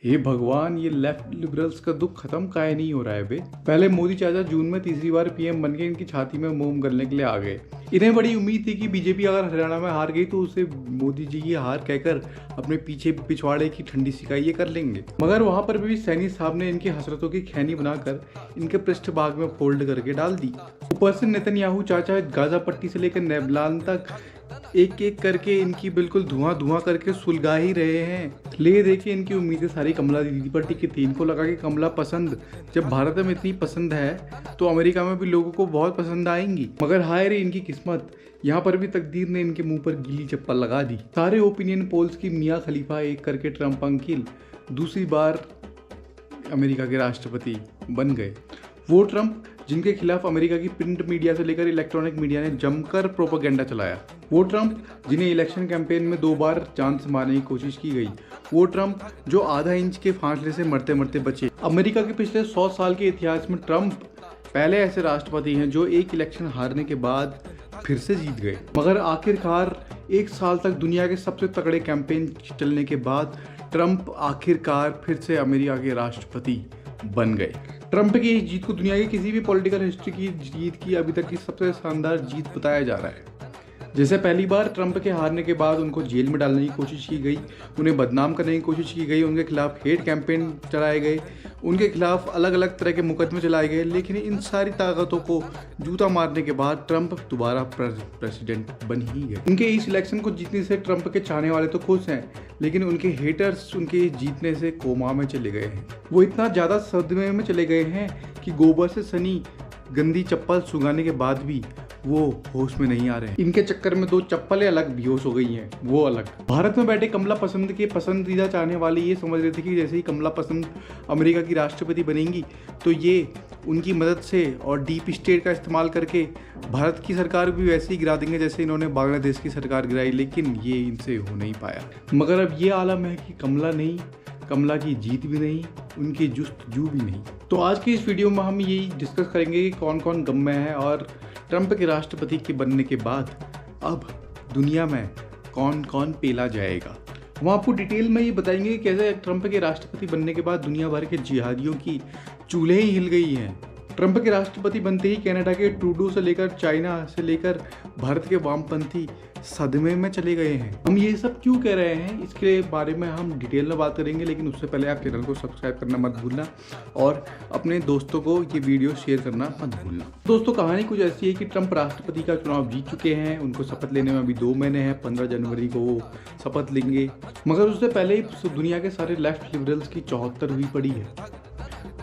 हे भगवान, ये left liberals का दुख खत्म काहे नहीं हो रहा है बे। पहले मोदी चाचा जून में तीसरी बार पीएम बन के इनकी छाती में मोम करने के लिए आ गए। इन्हें बड़ी उम्मीद थी कि बीजेपी अगर हरियाणा में हार गई तो उसे मोदी जी की हार कहकर अपने पीछे पिछवाड़े की ठंडी सिकाई ये कर लेंगे। मगर वहां पर भी सैनी साहब ने इनकी हसरतों की खैनी बनाकर इनके पृष्ठ भाग में फोल्ड करके डाल दी। ऊपर से नेतन्याहू चाचा गाजा पट्टी से लेकर नेबलान तक एक एक करके इनकी बिल्कुल धुआं धुआं करके सुलगा ही रहे हैं। ले देखे इनकी उम्मीदें सारी कमला दीदी पर टिकी थी। इनको लगा कि कमला पसंद जब भारत में इतनी पसंद है तो अमेरिका में भी लोगों को बहुत पसंद आएंगी। मगर हाय रे इनकी किस्मत, यहाँ पर भी तकदीर ने इनके मुंह पर गीली चप्पल लगा दी। सारे ओपिनियन पोल्स की मियाँ खलीफा एक करके ट्रंप अंकिल दूसरी बार अमेरिका के राष्ट्रपति बन गए। वो ट्रंप जिनके खिलाफ अमेरिका की प्रिंट मीडिया से लेकर इलेक्ट्रॉनिक मीडिया ने जमकर प्रोपेगेंडा चलाया। वो ट्रंप जिन्हें इलेक्शन कैंपेन में 2 बार जान से मारने की कोशिश की गई। वो ट्रंप जो आधा इंच के फासले से मरते मरते बचे। अमेरिका के पिछले 100 साल के इतिहास में ट्रंप पहले ऐसे राष्ट्रपति हैं जो एक इलेक्शन हारने के बाद फिर से जीत गए। मगर आखिरकार 1 साल तक दुनिया के सबसे तगड़े कैंपेन चलने के बाद ट्रंप आखिरकार फिर से अमेरिका के राष्ट्रपति बन गए। ट्रंप की इस जीत को दुनिया की किसी भी पॉलिटिकल हिस्ट्री की जीत की अभी तक की सबसे शानदार जीत बताया जा रहा है। जैसे पहली बार ट्रंप के हारने के बाद उनको जेल में डालने की कोशिश की गई, उन्हें बदनाम करने की कोशिश की गई, उनके खिलाफ हेट कैंपेन चलाए गए, उनके खिलाफ अलग अलग तरह के मुकदमे चलाए गए। लेकिन इन सारी ताकतों को जूता मारने के बाद ट्रंप दोबारा प्रेसिडेंट बन ही गए। उनके इस इलेक्शन को जीतने से ट्रंप के चाहने वाले तो खुश हैं, लेकिन उनके हेटर्स उनके जीतने से कोमा में चले गए हैं। वो इतना ज़्यादा सदमे में चले गए हैं कि गोबर से सनी गंदी चप्पल सुंघाने के बाद भी वो होश में नहीं आ रहे हैं। इनके चक्कर में 2 चप्पलें अलग बेहोश हो गई हैं, वो अलग। भारत में बैठे कमला पसंद के पसंदीदा चाहने वाले ये समझ रहे थे कि जैसे ही कमला पसंद अमेरिका की राष्ट्रपति बनेंगी तो ये उनकी मदद से और डीप स्टेट का इस्तेमाल करके भारत की सरकार भी वैसे ही गिरा देंगे जैसे इन्होंने बांग्लादेश की सरकार गिराई। लेकिन ये इनसे हो नहीं पाया। मगर अब ये आलम है कि कमला नहीं, कमला की जीत भी नहीं, उनकी जुस्तजू भी नहीं। तो आज की इस वीडियो में हम यही डिस्कस करेंगे कि कौन कौन गम में है और ट्रंप के राष्ट्रपति के बनने के बाद अब दुनिया में कौन कौन पेला जाएगा। हम आपको डिटेल में ये बताएंगे कि कैसे ट्रंप के राष्ट्रपति बनने के बाद दुनिया भर के जिहादियों की चूल्हे ही हिल गई हैं। ट्रंप के राष्ट्रपति बनते ही कनाडा के ट्रूडो से लेकर चाइना से लेकर भारत के वामपंथी सदमे में चले गए हैं। हम ये सब क्यों कह रहे हैं इसके बारे में हम डिटेल में बात करेंगे, लेकिन उससे पहले आप चैनल को सब्सक्राइब करना मत भूलना और अपने दोस्तों को ये वीडियो शेयर करना मत भूलना। दोस्तों, कहानी कुछ ऐसी है कि ट्रंप राष्ट्रपति का चुनाव जीत चुके हैं। उनको शपथ लेने में अभी 2 महीने हैं। 15 जनवरी को वो शपथ लेंगे। मगर उससे पहले ही दुनिया के सारे लेफ्ट लिबरल्स की 74 हुई पड़ी है।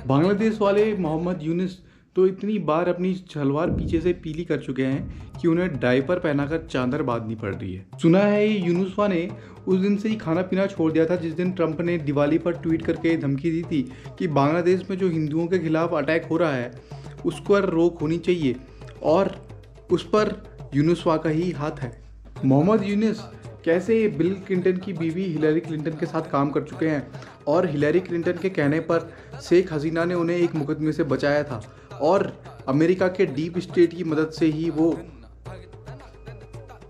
बांग्लादेश वाले मोहम्मद यूनुस तो इतनी बार अपनी सलवार पीछे से पीली कर चुके हैं कि उन्हें डायपर पहनाकर चादर बांधनी पड़ रही है। सुना है ये यूनुसवा ने उस दिन से ही खाना पीना छोड़ दिया था जिस दिन ट्रंप ने दिवाली पर ट्वीट करके धमकी दी थी कि बांग्लादेश में जो हिंदुओं के खिलाफ अटैक हो रहा है उस पर रोक होनी चाहिए और उस पर यूनुसवा का ही हाथ है। मोहम्मद यूनुस कैसे बिल क्लिंटन की बीवी हिलरी क्लिंटन के साथ काम कर चुके हैं और हिलरी क्लिंटन के कहने पर शेख हसीना ने उन्हें एक मुकदमे से बचाया था और अमेरिका के डीप स्टेट की मदद से ही वो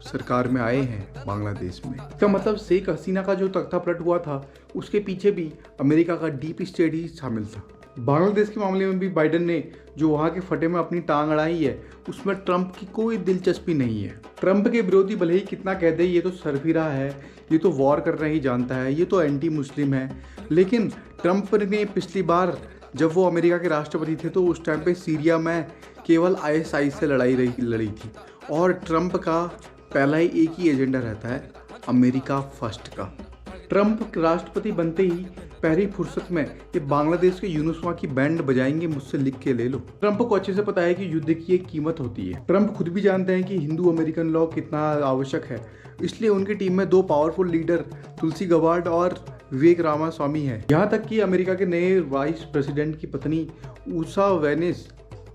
सरकार में आए हैं बांग्लादेश में। इसका मतलब शेख हसीना का जो तख्ता पलट हुआ था उसके पीछे भी अमेरिका का डीप स्टेट ही शामिल था। बांग्लादेश के मामले में भी बाइडेन ने जो वहाँ के फटे में अपनी टांग अड़ाई है उसमें ट्रंप की कोई दिलचस्पी नहीं है। ट्रंप के विरोधी भले ही कितना कह दे ये तो सरफिरा है, ये तो वॉर करना ही जानता है, ये तो एंटी मुस्लिम है, लेकिन ट्रंप ने पिछली बार जब वो अमेरिका के राष्ट्रपति थे तो उस टाइम पे सीरिया में केवल ISIS से लड़ी थी और ट्रंप का पहला ही एक ही एजेंडा रहता है, अमेरिका फर्स्ट का। ट्रंप राष्ट्रपति बनते ही पहली फुर्सत में ये बांग्लादेश के यूनुसवा की बैंड बजाएंगे, मुझसे लिख के ले लो। ट्रंप को अच्छे से पता है कि युद्ध की एक कीमत होती है। ट्रंप खुद भी जानते हैं कि हिंदू अमेरिकन लॉ कितना आवश्यक है, इसलिए उनकी टीम में 2 पावरफुल लीडर तुलसी गबार्ड और विवेक रामास्वामी है। यहाँ तक कि अमेरिका के नए वाइस प्रेसिडेंट की पत्नी उषा वेनिस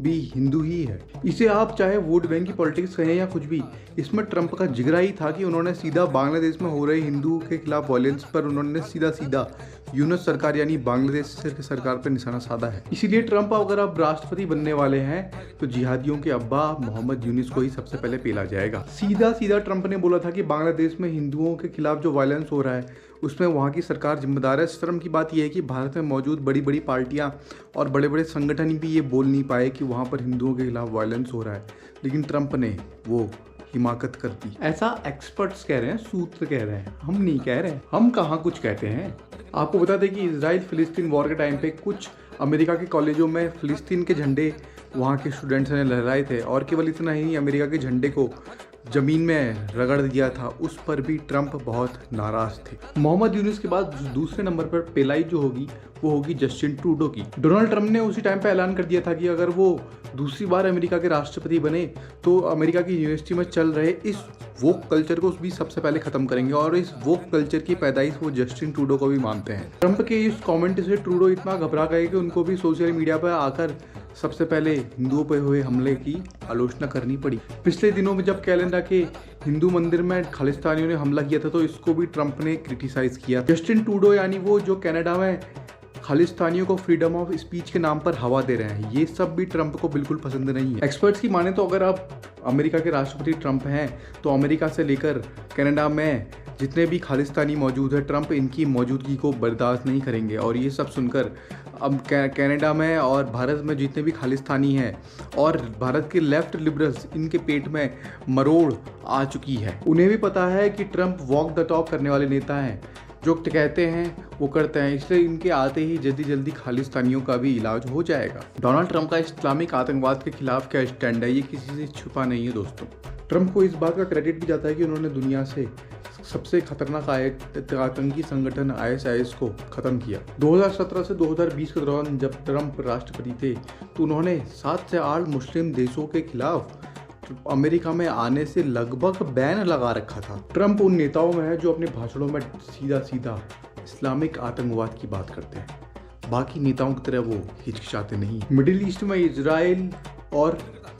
भी हिंदू ही है। इसे आप चाहे वोट बैंक की पॉलिटिक्स कहें या कुछ भी, इसमें ट्रंप का जिगरा ही था कि उन्होंने सीधा बांग्लादेश में हो रहे हिंदू के खिलाफ वायलेंस पर उन्होंने सीधा यूनुस सरकार यानी बांग्लादेश सरकार पर निशाना साधा है। इसीलिए ट्रंप अगर अब राष्ट्रपति बनने वाले हैं तो जिहादियों के अब्बा मोहम्मद यूनुस को ही सबसे पहले पेला जाएगा। सीधा ट्रंप ने बोला था कि बांग्लादेश में हिंदुओं के खिलाफ जो वायलेंस हो रहा है उसमें वहाँ की सरकार जिम्मेदार है। शर्म की बात यह है कि भारत में मौजूद बड़ी बड़ी पार्टियाँ और बड़े बड़े संगठन भी ये बोल नहीं पाए कि वहाँ पर हिंदुओं के खिलाफ वायलेंस हो रहा है, लेकिन ट्रंप ने वो हिमाकत कर दी। ऐसा एक्सपर्ट्स कह रहे हैं, सूत्र कह रहे हैं, हम नहीं कह रहे। हम कहाँ कुछ कहते हैं। आपको बता दें कि इजराइल फिलिस्तीन वॉर के टाइम पे कुछ अमेरिका के कॉलेजों में फिलिस्तीन के झंडे वहाँ के स्टूडेंट्स ने लहराए थे, और केवल इतना ही अमेरिका के झंडे को ज़मीन में रगड़ दिया था, उस पर भी ट्रंप बहुत नाराज़ थे। मोहम्मद यूनुस के बाद दूसरे नंबर पर पेलाई जो होगी वो होगी जस्टिन ट्रूडो की। डोनाल्ड ट्रंप ने उसी टाइम पे ऐलान कर दिया था कि अगर वो दूसरी बार अमेरिका के राष्ट्रपति बने तो अमेरिका की यूनिवर्सिटी में चल रहे इस वोक कल्चर को भी सबसे पहले ख़त्म करेंगे, और इस वोक कल्चर की पैदाइश वो जस्टिन ट्रूडो को भी मानते हैं। ट्रंप के इस कमेंट से ट्रूडो इतना घबरा गए कि उनको भी सोशल मीडिया पर आकर सबसे पहले हिंदुओं पर हुए हमले की आलोचना करनी पड़ी। पिछले दिनों में जब कैलेंडा के हिंदू मंदिर में खालिस्तानियों ने हमला किया था तो इसको भी ट्रंप ने क्रिटिसाइज किया। जस्टिन ट्रूडो यानी वो जो कनाडा में खालिस्तानियों को फ्रीडम ऑफ स्पीच के नाम पर हवा दे रहे हैं, ये सब भी ट्रंप को बिल्कुल पसंद नहीं है। एक्सपर्ट्स की माने तो अगर आप अमेरिका के राष्ट्रपति ट्रंप हैं तो अमेरिका से लेकर कनाडा में जितने भी खालिस्तानी मौजूद है, ट्रंप इनकी मौजूदगी को बर्दाश्त नहीं करेंगे। और ये सब सुनकर अब कनाडा में और भारत में जितने भी खालिस्तानी हैं और भारत के लेफ्ट लिबरल्स, इनके पेट में मरोड़ आ चुकी है। उन्हें भी पता है कि ट्रंप वॉक द टॉक करने वाले नेता हैं, जो कहते हैं वो करते हैं, इसलिए इनके आते ही जल्दी जल्दी खालिस्तानियों का भी इलाज हो जाएगा। डोनाल्ड ट्रंप का इस्लामिक आतंकवाद के खिलाफ क्या स्टैंड है, ये किसी से छुपा नहीं है दोस्तों। ट्रंप को इस बात का क्रेडिट भी जाता है कि उन्होंने दुनिया से सबसे खतरनाक आतंकी संगठन ISIS को ख़त्म किया। 2017 से 2020 के दौरान जब ट्रंप राष्ट्रपति थे तो उन्होंने 7 से 8 मुस्लिम देशों के खिलाफ अमेरिका में आने से लगभग बैन लगा रखा था। ट्रंप उन नेताओं में है जो अपने भाषणों में सीधा सीधा इस्लामिक आतंकवाद की बात करते हैं, बाकी नेताओं की तरह वो हिचकिचाते नहीं। मिडिल ईस्ट में इजराइल और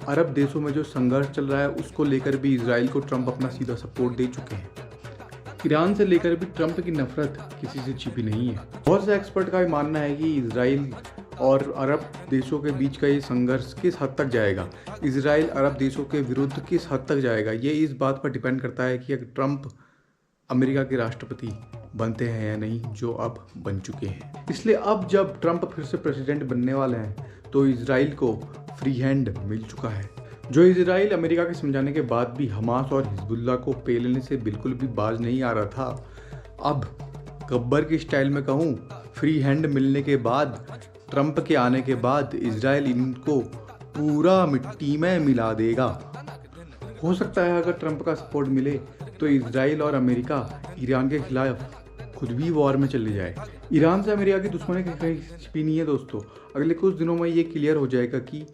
अरब देशों में जो संघर्ष चल रहा है उसको लेकर भी इजराइल को ट्रंप अपना सीधा सपोर्ट दे चुके हैं। ईरान से लेकर भी ट्रंप की नफरत किसी से छिपी नहीं है। बहुत से एक्सपर्ट का मानना है कि इजराइल और अरब देशों के बीच का ये संघर्ष किस हद तक जाएगा, इजराइल अरब देशों के विरुद्ध किस हद तक जाएगा, ये इस बात पर डिपेंड करता है कि अगर ट्रंप अमेरिका के राष्ट्रपति बनते हैं या नहीं, जो अब बन चुके हैं। इसलिए अब जब ट्रंप फिर से प्रेसिडेंट बनने वाले हैं तो इजराइल को फ्री हैंड मिल चुका है। जो इजराइल अमेरिका के समझाने के बाद भी हमास और हिजबुल्लाह को पेलने से बिल्कुल भी बाज नहीं आ रहा था, अब गब्बर की स्टाइल में कहूँ, फ्री हैंड मिलने के बाद, ट्रंप के आने के बाद इजराइल इनको पूरा मिट्टी में मिला देगा। हो सकता है अगर ट्रंप का सपोर्ट मिले तो इजराइल और अमेरिका ईरान के खिलाफ खुद भी वॉर में चले जाए। ईरान से अमेरिका की दुश्मनी कहीं छिपी नहीं है दोस्तों। अगले कुछ दिनों में ये क्लियर हो जाएगा कि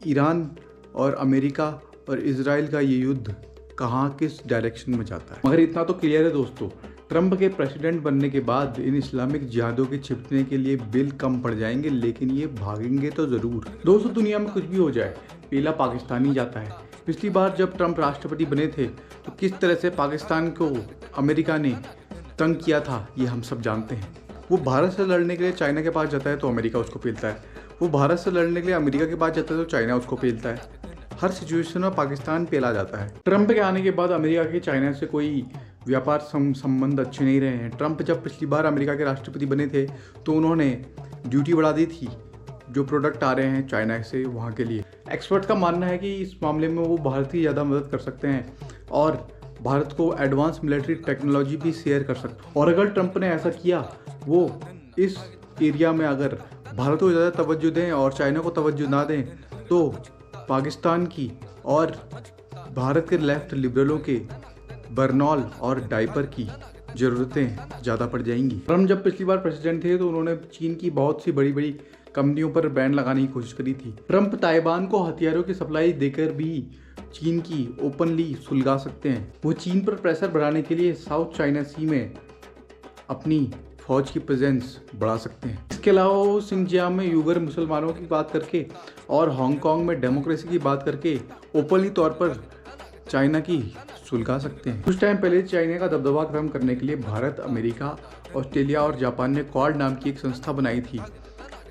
ईरान और अमेरिका और इजराइल का ये युद्ध कहाँ किस डायरेक्शन में जाता है। मगर इतना तो क्लियर है दोस्तों, ट्रंप के प्रेसिडेंट बनने के बाद इन इस्लामिक जिहादों के छिपने के लिए बिल कम पड़ जाएंगे, लेकिन ये भागेंगे तो ज़रूर। दोस्तों, दुनिया में कुछ भी हो जाए, पहला पाकिस्तान ही जाता है। पिछली बार जब ट्रंप राष्ट्रपति बने थे तो किस तरह से पाकिस्तान को अमेरिका ने तंग किया था, ये हम सब जानते हैं। वो भारत से लड़ने के लिए चाइना के पास जाता है तो अमेरिका उसको पेलता है, वो भारत से लड़ने के लिए अमेरिका के पास जाता है तो चाइना उसको पेलता है। हर सिचुएशन में पाकिस्तान पेला जाता है। ट्रंप के आने के बाद अमेरिका के चाइना से कोई व्यापार संबंध अच्छे नहीं रहे हैं। ट्रंप जब पिछली बार अमेरिका के राष्ट्रपति बने थे तो उन्होंने ड्यूटी बढ़ा दी थी जो प्रोडक्ट आ रहे हैं चाइना से वहाँ के लिए। एक्सपर्ट का मानना है कि इस मामले में वो भारत की ज़्यादा मदद कर सकते हैं और भारत को एडवांस मिलिट्री टेक्नोलॉजी भी शेयर कर सकते हैं। और अगर ट्रंप ने ऐसा किया, वो इस एरिया में अगर भारत को ज़्यादा तवज्जो दें और चाइना को तवज्जो ना दें तो पाकिस्तान की और भारत के लेफ्ट लिबरलों के बर्नॉल और डायपर की ज़रूरतें ज़्यादा पड़ जाएंगी। ट्रंप जब पिछली बार प्रेसिडेंट थे तो उन्होंने चीन की बहुत सी बड़ी बड़ी कंपनियों पर बैन लगाने की कोशिश करी थी। ट्रंप ताइवान को हथियारों की सप्लाई देकर भी चीन की ओपनली सुलगा सकते हैं। वो चीन पर प्रेशर बढ़ाने के लिए साउथ चाइना सी में अपनी फौज की प्रेजेंस बढ़ा सकते हैं। इसके अलावा वो सिंजियांग में यूगर मुसलमानों की बात करके और हांगकांग में डेमोक्रेसी की बात करके ओपनली तौर पर चाइना की सुलगा सकते हैं। कुछ टाइम पहले चाइना का दबदबा खत्म करने के लिए भारत, अमेरिका, ऑस्ट्रेलिया और जापान ने क्वाड नाम की एक संस्था बनाई थी।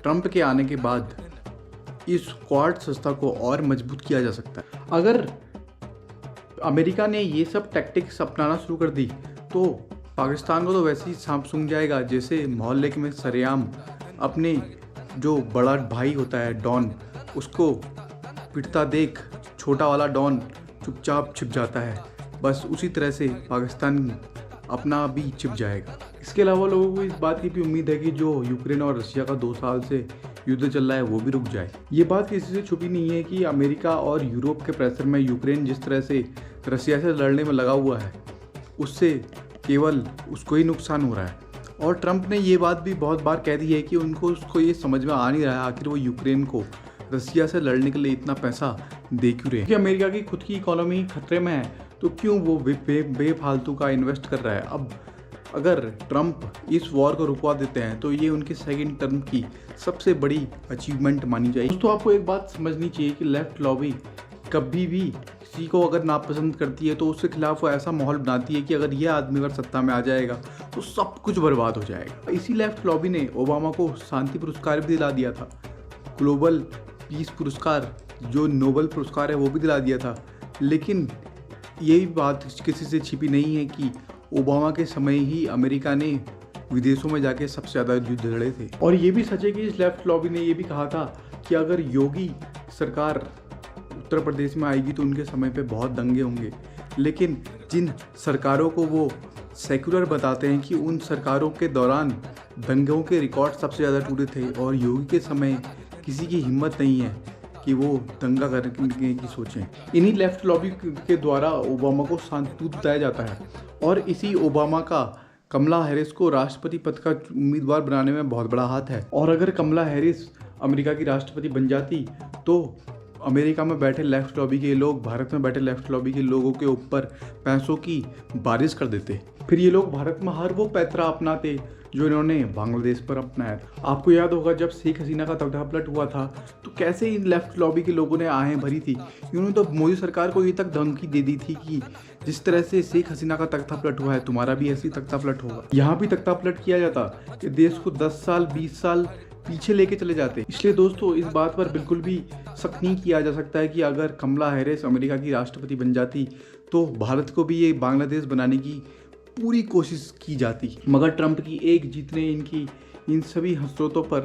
ट्रंप के आने के बाद इस क्वाड संस्था को और मजबूत किया जा सकता है। अगर अमेरिका ने ये सब टैक्टिक्स अपनाना शुरू कर दी तो पाकिस्तान को तो वैसे ही सांप सूंघ जाएगा जैसे मोहल्ले में सरेआम अपने जो बड़ा भाई होता है डॉन, उसको पिटता देख छोटा वाला डॉन चुपचाप छिप जाता है। बस उसी तरह से पाकिस्तान अपना भी छिप जाएगा। इसके अलावा लोगों को इस बात की भी उम्मीद है कि जो यूक्रेन और रशिया का 2 साल से युद्ध चल रहा है वो भी रुक जाए। ये बात किसी से छुपी नहीं है कि अमेरिका और यूरोप के प्रेशर में यूक्रेन जिस तरह से रशिया से लड़ने में लगा हुआ है, उससे केवल उसको ही नुकसान हो रहा है। और ट्रंप ने ये बात भी बहुत बार कह दी है कि उसको ये समझ में आ नहीं रहा है आखिर वो यूक्रेन को रशिया से लड़ने के लिए इतना पैसा दे क्यों रहे हैं। क्योंकि अमेरिका की खुद की इकोनॉमी खतरे में है, तो क्यों वो बेफालतू का इन्वेस्ट कर रहा है। अब अगर ट्रंप इस वॉर को रुकवा देते हैं तो ये उनके सेकंड टर्म की सबसे बड़ी अचीवमेंट मानी जाएगी। दोस्तों, आपको एक बात समझनी चाहिए कि लेफ्ट लॉबी कभी भी किसी को अगर नापसंद करती है तो उसके खिलाफ वो ऐसा माहौल बनाती है कि अगर यह आदमी अगर सत्ता में आ जाएगा तो सब कुछ बर्बाद हो जाएगा। इसी लेफ्ट लॉबी ने ओबामा को शांति पुरस्कार भी दिला दिया था, ग्लोबल पीस पुरस्कार जो नोबेल पुरस्कार है वो भी दिला दिया था। लेकिन यही बात किसी से छिपी नहीं है कि ओबामा के समय ही अमेरिका ने विदेशों में जाके सबसे ज़्यादा युद्ध लड़े थे। और ये भी सच है कि इस लेफ्ट लॉबी ने ये भी कहा था कि अगर योगी सरकार उत्तर प्रदेश में आएगी तो उनके समय पे बहुत दंगे होंगे। लेकिन जिन सरकारों को वो सेक्युलर बताते हैं कि उन सरकारों के दौरान दंगों के रिकॉर्ड सबसे ज़्यादा टूटे थे और योगी के समय किसी की हिम्मत नहीं है कि वो दंगा करने की सोचें। इन्हीं लेफ्ट लॉबी के द्वारा ओबामा को शांतिदूत बताया जाता है और इसी ओबामा का कमला हैरिस को राष्ट्रपति पद का उम्मीदवार बनाने में बहुत बड़ा हाथ है। और अगर कमला हैरिस अमेरिका की राष्ट्रपति बन जाती तो अमेरिका में बैठे लेफ्ट लॉबी के लोग भारत में बैठे लेफ्ट लॉबी के लोगों के ऊपर पैसों की बारिश कर देते। फिर ये लोग भारत में हर वो पैतरा अपनाते जो इन्होंने बांग्लादेश पर अपनाया। आपको याद होगा जब शेख हसीना का तख्तापलट हुआ था तो कैसे इन लेफ्ट लॉबी के लोगों ने आहें भरी थी। इन्होंने तो मोदी सरकार को ये तक धमकी दे दी थी कि जिस तरह से शेख हसीना का तख्तापलट हुआ है तुम्हारा भी ऐसी तख्तापलट होगा। यहाँ भी तख्तापलट किया जाता कि देश को 10 साल 20 साल पीछे लेके चले जाते। इसलिए दोस्तों, इस बात पर बिल्कुल भी शक नहीं किया जा सकता है कि अगर कमला हैरिस अमेरिका की राष्ट्रपति बन जाती तो भारत को भी ये बांग्लादेश बनाने की पूरी कोशिश की जाती। मगर ट्रंप की एक जीत ने इनकी इन सभी हसरतों पर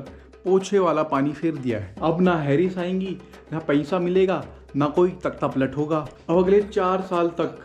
पोछे वाला पानी फेर दिया है। अब ना हैरिस आएंगी, ना पैसा मिलेगा, ना कोई तख्तापलट होगा। अब अगले 4 साल तक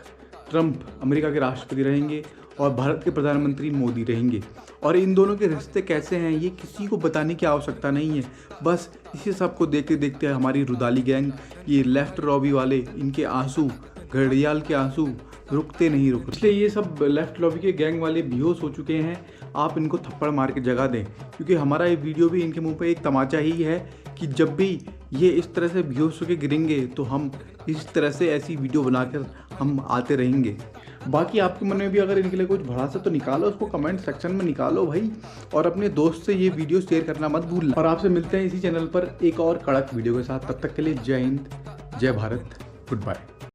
ट्रंप अमेरिका के राष्ट्रपति रहेंगे और भारत के प्रधानमंत्री मोदी रहेंगे। और इन दोनों के रिश्ते कैसे हैं ये किसी को बताने की आवश्यकता नहीं है। बस इसी सब को देखते देखते हमारी रुदाली गैंग, ये लेफ्ट लॉबी वाले, इनके आंसू, घड़ियाल के आंसू रुकते नहीं रुकते। इसलिए ये सब लेफ्ट लॉबी के गैंग वाले बेहोश हो चुके हैं। आप इनको थप्पड़ मार के जगा दें, क्योंकि हमारा ये वीडियो भी इनके मुंह पे एक तमाचा ही है कि जब भी ये इस तरह से बेहोश होकर गिरेंगे तो हम इस तरह से ऐसी वीडियो बनाकर हम आते रहेंगे। बाकी आपके मन में भी अगर इनके लिए कुछ भड़ास है तो निकालो, उसको कमेंट सेक्शन में निकालो भाई। और अपने दोस्त से ये वीडियो शेयर करना मत भूलना। और आपसे मिलते हैं इसी चैनल पर एक और कड़क वीडियो के साथ। तब तक के लिए जय हिंद, जय भारत, गुड बाय।